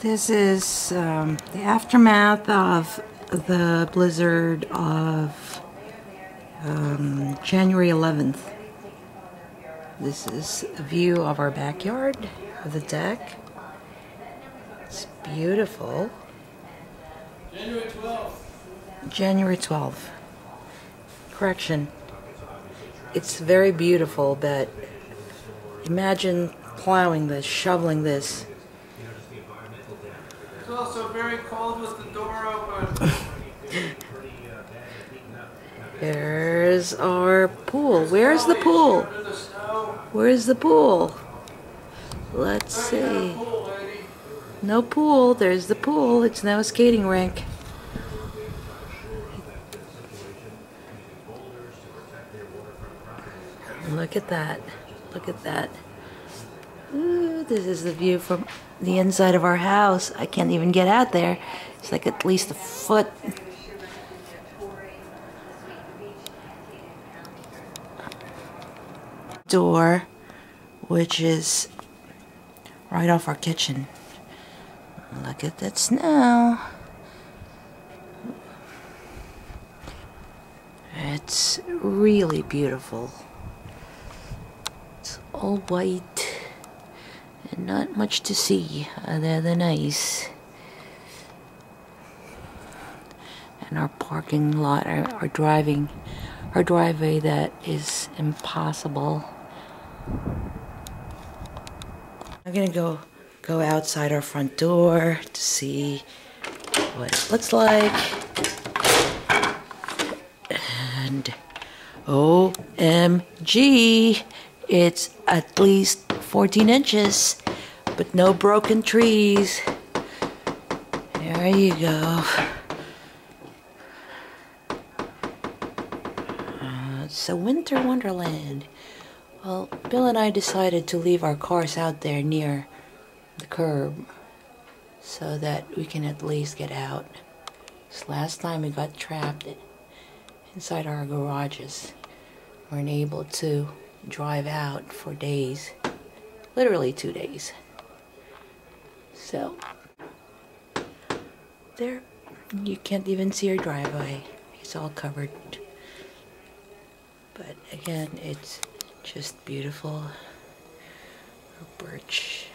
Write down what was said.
This is the aftermath of the blizzard of January 11th. This is a view of our backyard, of the deck. It's beautiful. January 12th. January 12th. Correction. It's very beautiful, but imagine plowing this, shoveling this. It's also very cold with the door open. There's our pool. Where's the pool? Where's the pool? Let's see. No pool. There's the pool. It's now a skating rink. Look at that. Look at that. Ooh, this is the view from the inside of our house. I can't even get out there. It's like at least a foot. Door, which is right off our kitchen. Look at that snow. It's really beautiful. It's all white and not much to see other than ice. And our parking lot, our driveway that is impossible. I'm gonna go outside our front door to see what it looks like. And OMG, it's at least 14 inches, but no broken trees. There you go. It's a winter wonderland. Well, Bill and I decided to leave our cars out there near the curb so that we can at least get out. This last time we got trapped inside our garages. We weren't able to drive out for days. Literally 2 days. So, there, you can't even see our driveway. It's all covered. But again, it's just beautiful. Birch.